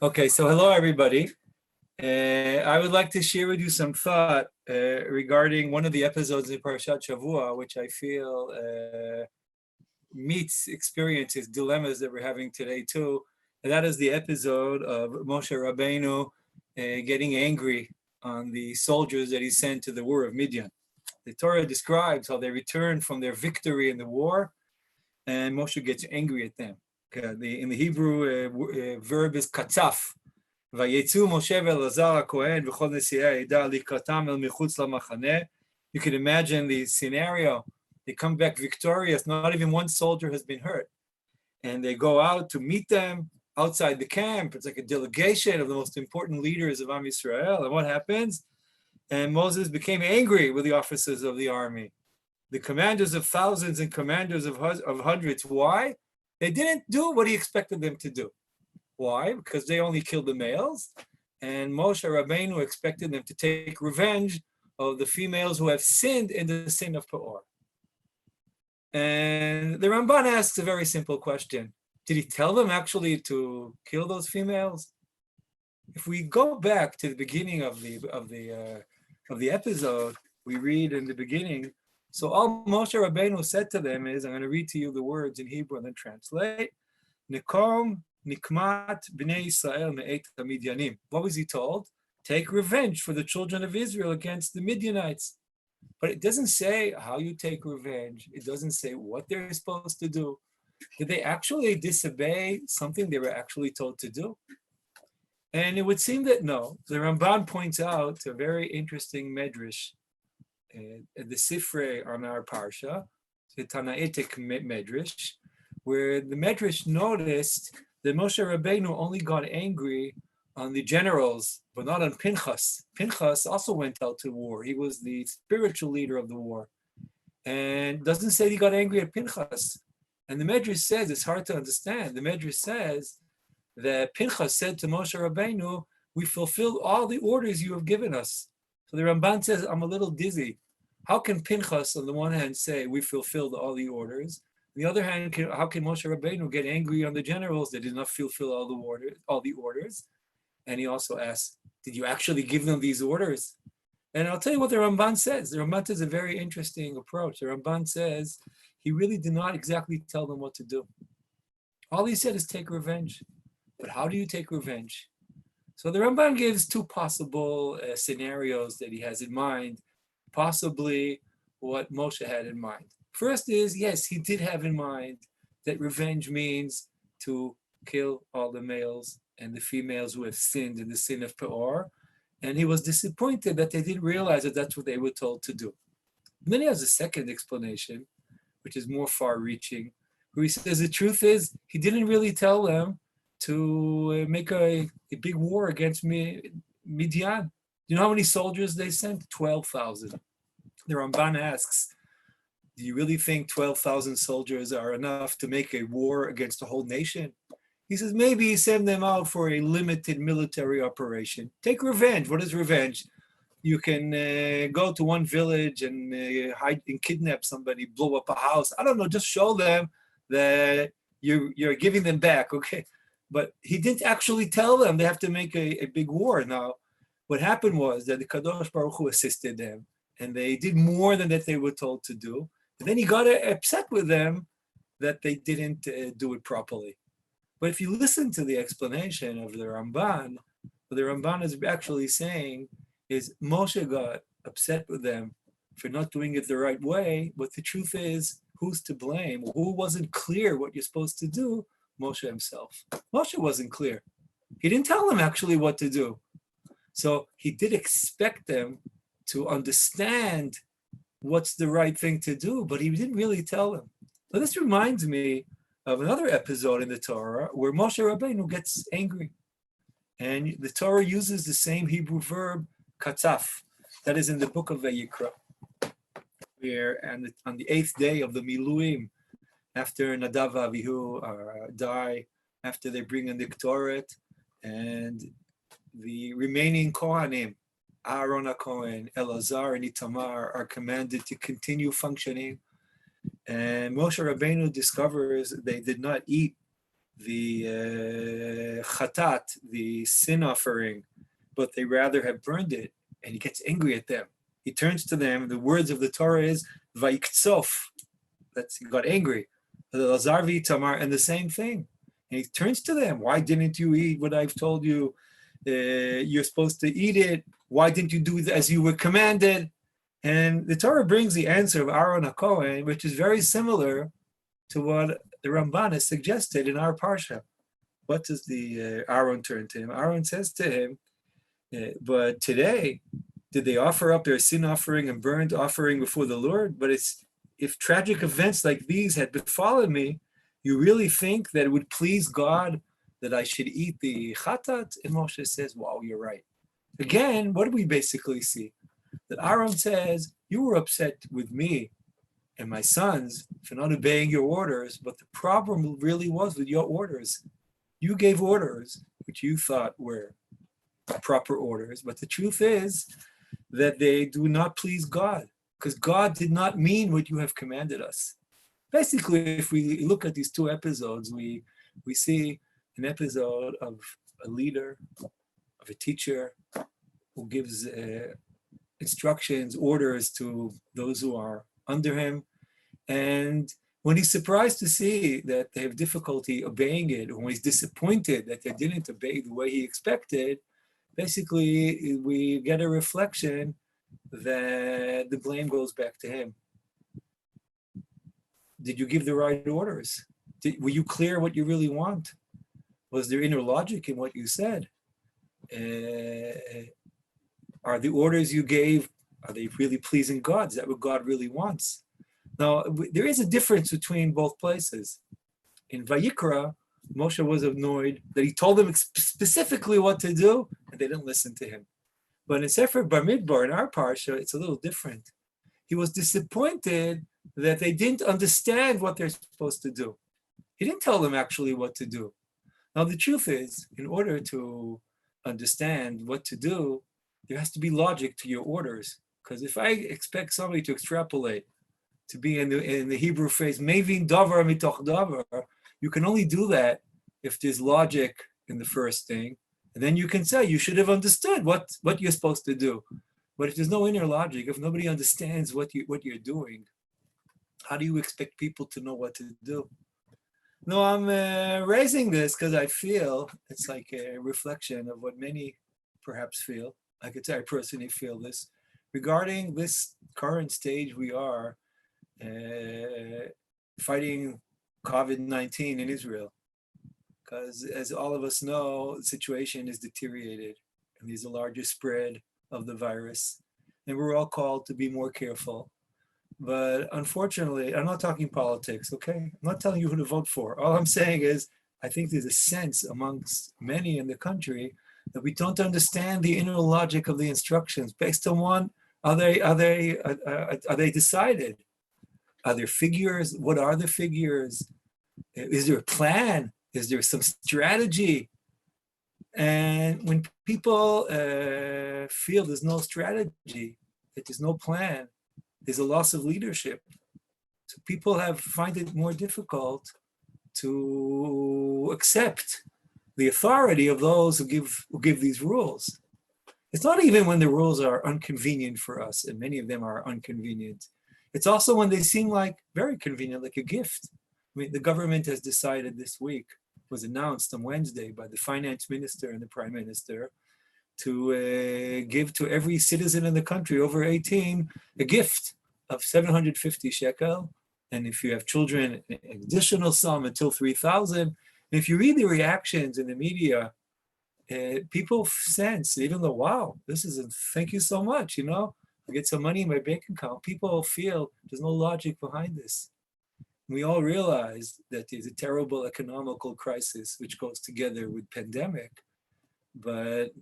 Okay, so hello everybody. I would like to share with you some thought regarding one of the episodes in Parashat Shavua, which I feel meets experiences, dilemmas that we're having today too. And that is the episode of Moshe Rabbeinu getting angry on the soldiers that he sent to the war of Midian. The Torah describes how they returned from their victory in the war, and Moshe gets angry at them. In the Hebrew, verb is katzaf. ויצאו משה ואלעזר הכהן וכל נשיאי העדה לקראתם אל מחוץ למחנה. You can imagine the scenario. They come back victorious, not even one soldier has been hurt. And they go out to meet them outside the camp. It's like a delegation of the most important leaders of Am Yisrael. And what happens? And Moses became angry with the officers of the army. The commanders of thousands and commanders of hundreds. Why? They didn't do what he expected them to do. Why? Because they only killed the males, and Moshe Rabbeinu expected them to take revenge of the females who have sinned in the sin of Peor. And the Ramban asks a very simple question. Did he tell them actually to kill those females? If we go back to the beginning of the episode, we read in the beginning, so all Moshe Rabbeinu said to them is, I'm going to read to you the words in Hebrew and then translate, Nikom Nikmat b'nei Yisrael me'et Midyanim. What was he told? Take revenge for the children of Israel against the Midianites. But it doesn't say how you take revenge. It doesn't say what they're supposed to do. Did they actually disobey something they were actually told to do? And it would seem that no. The Ramban points out a very interesting medrash, the Sifrei on our parsha, the Tanaitic medrash, where the medrash noticed that Moshe Rabbeinu only got angry on the generals, but not on Pinchas. Pinchas also went out to war. He was the spiritual leader of the war. And doesn't say he got angry at Pinchas. And the Medrash says, it's hard to understand. The Medrash says that Pinchas said to Moshe Rabbeinu, we fulfilled all the orders you have given us. So the Ramban says, I'm a little dizzy. How can Pinchas on the one hand say we fulfilled all the orders? On the other hand, how can Moshe Rabbeinu get angry on the generals that did not fulfill all the orders? And he also asks, did you actually give them these orders? And I'll tell you what the Ramban says. The Ramban has a very interesting approach. The Ramban says he really did not exactly tell them what to do. All he said is take revenge. But how do you take revenge? So the Ramban gives two possible scenarios that he has in mind, possibly what Moshe had in mind. First is, yes, he did have in mind that revenge means to kill all the males and the females who have sinned in the sin of Peor. And he was disappointed that they didn't realize that that's what they were told to do. And then he has a second explanation, which is more far-reaching, where he says the truth is he didn't really tell them to make a big war against Midian. You know how many soldiers they sent? 12,000. The Ramban asks, do you really think 12,000 soldiers are enough to make a war against a whole nation? He says, maybe send them out for a limited military operation. Take revenge. What is revenge? You can go to one village and hide and kidnap somebody, blow up a house. I don't know, just show them that you're giving them back, okay? But he didn't actually tell them they have to make a big war. Now, what happened was that the Kadosh Baruch Hu assisted them, and they did more than that they were told to do. And then he got upset with them that they didn't do it properly. But if you listen to the explanation of the Ramban, what the Ramban is actually saying is Moshe got upset with them for not doing it the right way, but the truth is, who's to blame? Who wasn't clear what you're supposed to do? Moshe himself. Moshe wasn't clear. He didn't tell them actually what to do. So he did expect them to understand what's the right thing to do, but he didn't really tell them. Now, this reminds me of another episode in the Torah where Moshe Rabbeinu gets angry. And the Torah uses the same Hebrew verb, katzaf, that is in the book of Likrat, where on the 8th day of the Miluim, after Nadav and Avihu die, after they bring in the Ktoret, and the remaining Kohanim, Aaron HaKohen, Elazar, and Itamar are commanded to continue functioning. And Moshe Rabbeinu discovers they did not eat the chatat, the sin offering, but they rather have burned it, and he gets angry at them. He turns to them. The words of the Torah is "Vaiktsof." He got angry. Lazarvi Tamar, and the same thing. And he turns to them. Why didn't you eat what I've told you? You're supposed to eat it. Why didn't you do as you were commanded? And the Torah brings the answer of Aaron HaKohen, which is very similar to what the Ramban has suggested in our parsha. What does the Aaron turn to him? Aaron says to him, but today, did they offer up their sin offering and burnt offering before the Lord? But if tragic events like these had befallen me, you really think that it would please God that I should eat the chatat? And Moshe says, wow, you're right. Again, what do we basically see? That Aaron says, you were upset with me and my sons for not obeying your orders, but the problem really was with your orders. You gave orders which you thought were proper orders, but the truth is that they do not please God, because God did not mean what you have commanded us. Basically, if we look at these two episodes, we see an episode of a leader, of a teacher, who gives instructions, orders to those who are under him. And when he's surprised to see that they have difficulty obeying it, or when he's disappointed that they didn't obey the way he expected, basically we get a reflection that the blame goes back to him. Did you give the right orders? Were you clear what you really want? Was there inner logic in what you said? Are the orders you gave, are they really pleasing God? Is that what God really wants? Now, there is a difference between both places. In Vayikra, Moshe was annoyed that he told them specifically what to do, and they didn't listen to him. But in Sefer Bamidbar, in our parsha, it's a little different. He was disappointed that they didn't understand what they're supposed to do. He didn't tell them actually what to do. Now, the truth is, in order to understand what to do, there has to be logic to your orders. Because if I expect somebody to extrapolate, to be in the Hebrew phrase, Mevin davar mitoch davar, you can only do that if there's logic in the first thing. And then you can say, you should have understood what you're supposed to do. But if there's no inner logic, if nobody understands what you're doing, how do you expect people to know what to do? No, I'm raising this because I feel it's like a reflection of what many perhaps feel. I could say I personally feel this regarding this current stage we are fighting COVID-19 in Israel. Because as all of us know, the situation is deteriorated and there's a larger spread of the virus. And we're all called to be more careful. But unfortunately, I'm not talking politics, okay? I'm not telling you who to vote for. All I'm saying is, I think there's a sense amongst many in the country that we don't understand the inner logic of the instructions. Based on one, are they decided? Are there figures? What are the figures? Is there a plan? Is there some strategy? And when people feel there's no strategy, that there's no plan, there's a loss of leadership. So people find it more difficult to accept the authority of those who give these rules. It's not even when the rules are inconvenient for us, and many of them are inconvenient. It's also when they seem like very convenient, like a gift. I mean, the government has decided this week, was announced on Wednesday by the finance minister and the prime minister, to give to every citizen in the country over 18 a gift of 750 shekel. And if you have children, an additional sum until 3,000. And if you read the reactions in the media, people sense, even though, wow, thank you so much, I get some money in my bank account. People feel there's no logic behind this. We all realize that there's a terrible economical crisis which goes together with pandemic, but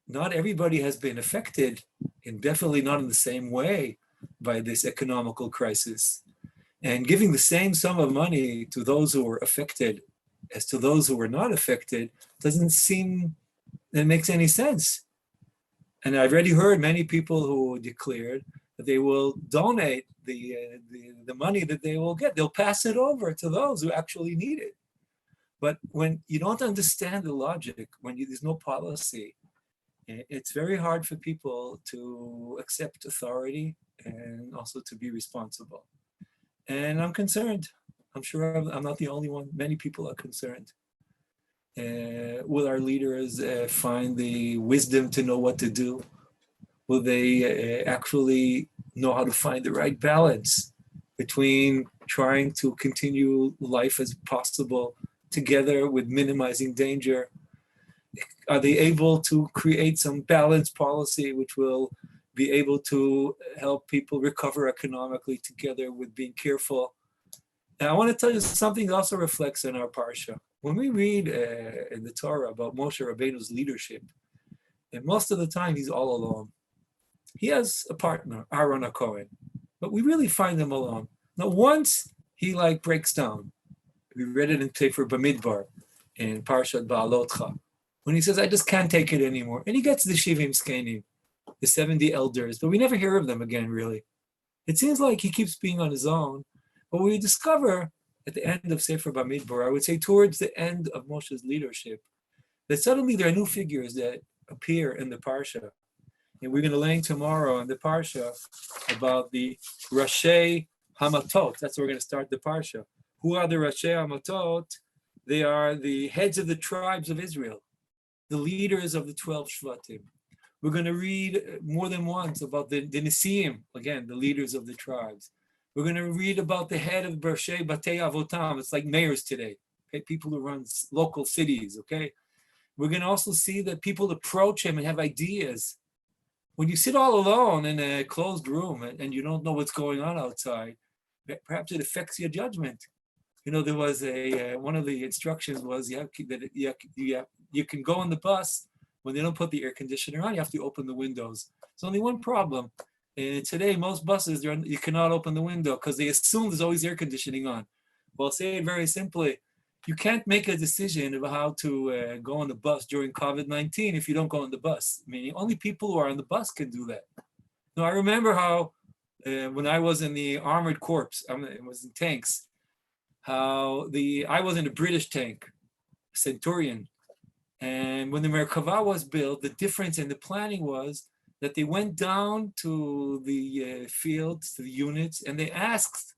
not everybody has been affected, and definitely not in the same way by this economical crisis. And giving the same sum of money to those who were affected as to those who were not affected doesn't seem that it makes any sense. And I've already heard many people who declared that they will donate the money that they will get. They'll pass it over to those who actually need it. But when you don't understand the logic, when there's no policy, it's very hard for people to accept authority and also to be responsible. And I'm concerned. I'm sure I'm not the only one. Many people are concerned. Will our leaders find the wisdom to know what to do? Will they actually know how to find the right balance between trying to continue life as possible together with minimizing danger? Are they able to create some balanced policy which will be able to help people recover economically together with being careful? And I want to tell you something that also reflects in our parsha. When we read in the Torah about Moshe Rabbeinu's leadership, and most of the time he's all alone. He has a partner, Aaron HaKohen, but we really find him alone. Now, once he breaks down. We read it in Sefer Bamidbar in Parshat Ba'alotcha, when he says, I just can't take it anymore. And he gets the Shivim Skenim, the 70 elders, but we never hear of them again, really. It seems like he keeps being on his own, but we discover at the end of Sefer Bamidbar, I would say towards the end of Moshe's leadership, that suddenly there are new figures that appear in the Parsha. And we're going to learn tomorrow in the Parsha about the Rashi Hamatot. That's where we're going to start the Parsha. Who are the Rashi Hamatot? They are the heads of the tribes of Israel, the leaders of the 12 Shvatim. We're going to read more than once about the Nesiim, again, the leaders of the tribes. We're going to read about the head of Bershei Batei Avotam. It's like mayors today, okay? People who run local cities, okay? We're going to also see that people approach him and have ideas. When you sit all alone in a closed room and you don't know what's going on outside, perhaps it affects your judgment. You know, there was one of the instructions was you can go on the bus when they don't put the air conditioner on. You have to open the windows. There's only one problem. And today, most buses you cannot open the window because they assume there's always air conditioning on. Well, say it very simply. You can't make a decision about how to go on the bus during COVID-19 if you don't go on the bus. Meaning, only people who are on the bus can do that. Now, I remember how when I was in the armored corps, it was in tanks. I was in a British tank, Centurion, and when the Merkava was built, the difference in the planning was that they went down to the fields, to the units, and they asked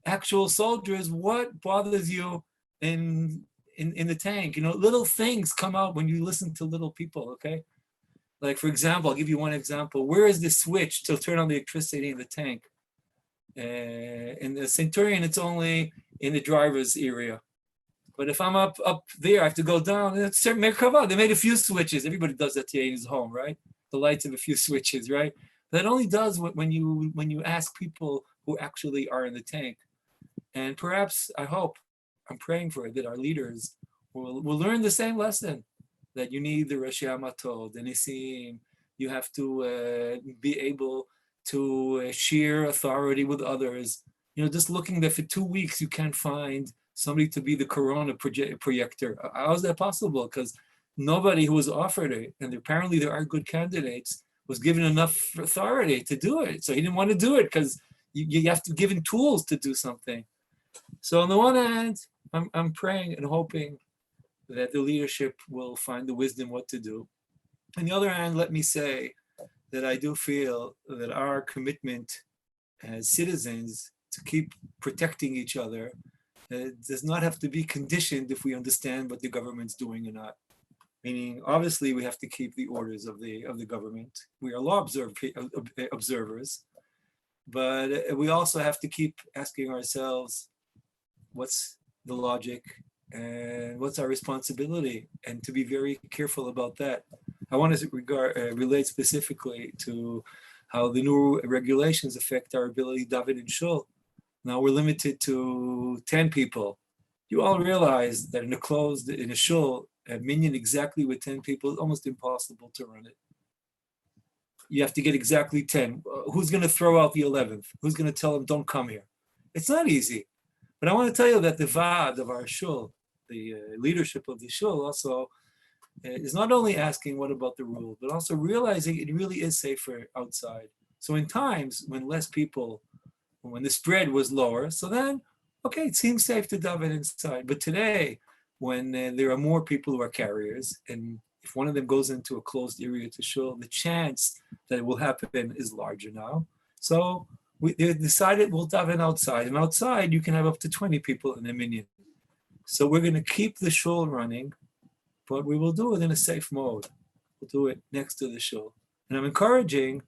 actual soldiers, what bothers you in the tank? You know, little things come out when you listen to little people, okay? Like, for example, I'll give you one example. Where is the switch to turn on the electricity in the tank? In the Centurion, it's only in the driver's area. But if I'm up there, I have to go down. It's Merkava. They made a few switches. Everybody does that today in his home, right? The lights have a few switches, right? That only does when you ask people who actually are in the tank. And perhaps, I'm praying for it, that our leaders will learn the same lesson, that you need the Rashi Hamatot, the Nesiim. You have to be able to share authority with others. You know, just looking that for 2 weeks, you can't find somebody to be the Corona projector. How is that possible? Because nobody who was offered it, and apparently there are good candidates, was given enough authority to do it. So he didn't want to do it because you have to give him tools to do something. So on the one hand, I'm praying and hoping that the leadership will find the wisdom what to do. On the other hand, let me say that I do feel that our commitment as citizens to keep protecting each other does not have to be conditioned if we understand what the government's doing or not. Meaning, obviously, we have to keep the orders of the government. We are law observers, but we also have to keep asking ourselves, what's the logic and what's our responsibility, and to be very careful about that. I want to relate specifically to how the new regulations affect our ability to daven in shul. Now we're limited to 10 people. You all realize that in a shul, a minyan exactly with 10 people is almost impossible to run it. You have to get exactly 10. Who's going to throw out the 11th? Who's going to tell them, don't come here? It's not easy. But I want to tell you that the Vaad of our shul, the leadership of the shul also is not only asking what about the rule, but also realizing it really is safer outside. So in times when less people, when the spread was lower, so then, okay, it seems safe to daven inside. But today, when there are more people who are carriers, and if one of them goes into a closed area to shul, the chance that it will happen is larger now. So they decided we'll daven outside, and outside you can have up to 20 people in a minyan. So we're going to keep the shul running, but we will do it in a safe mode. We'll do it next to the shul. And I'm encouraging,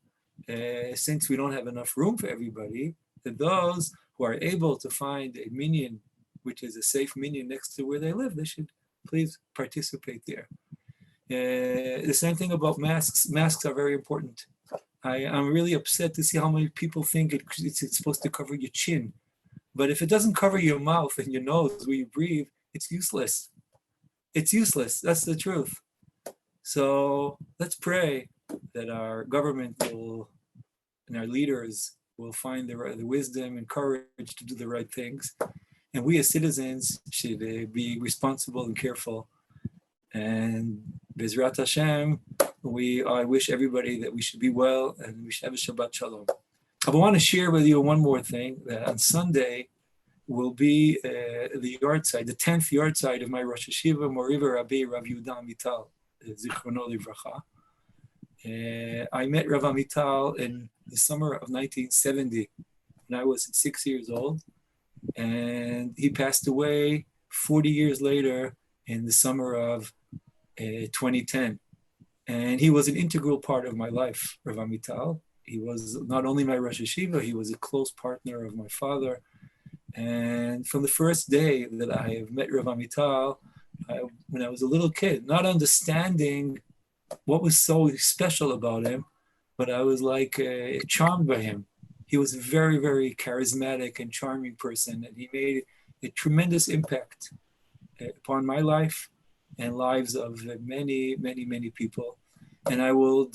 since we don't have enough room for everybody, that those who are able to find a minyan, which is a safe minyan next to where they live, they should please participate there. The same thing about masks. Masks are very important. I'm really upset to see how many people think it's supposed to cover your chin. But if it doesn't cover your mouth and your nose where you breathe, it's useless. It's useless. That's the truth. So let's pray that our government will, and our leaders will find the wisdom and courage to do the right things. And we as citizens should be responsible and careful. And Bezrat Hashem, I wish everybody that we should be well and we should have a Shabbat Shalom. I want to share with you one more thing, that on Sunday will be the yahrzeit, the 10th yahrzeit of my Rosh Hashiva, Moriva Rabbi Rav Yehuda Amital, Zichrono Livracha. I met Rav Amital in the summer of 1970, when I was 6 years old, and he passed away 40 years later in the summer of 2010. And he was an integral part of my life, Rav Amital. He was not only my Rosh Hashiva, he was a close partner of my father. And from the first day that I have met Rav Amital, when I was a little kid, not understanding what was so special about him, but I was like charmed by him. He was a very, very charismatic and charming person, and he made a tremendous impact upon my life and lives of many, many, many people. And I will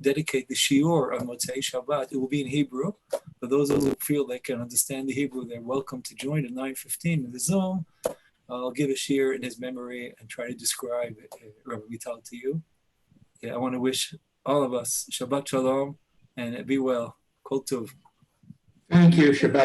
dedicate the shiur on Motzei Shabbat. It will be in Hebrew. For those who feel they can understand the Hebrew, they're welcome to join at 9:15 in the Zoom. I'll give a shiur in his memory and try to describe Rabbi Vital to you. I want to wish all of us Shabbat Shalom and be well. Kol Tov. Thank you, Shabbat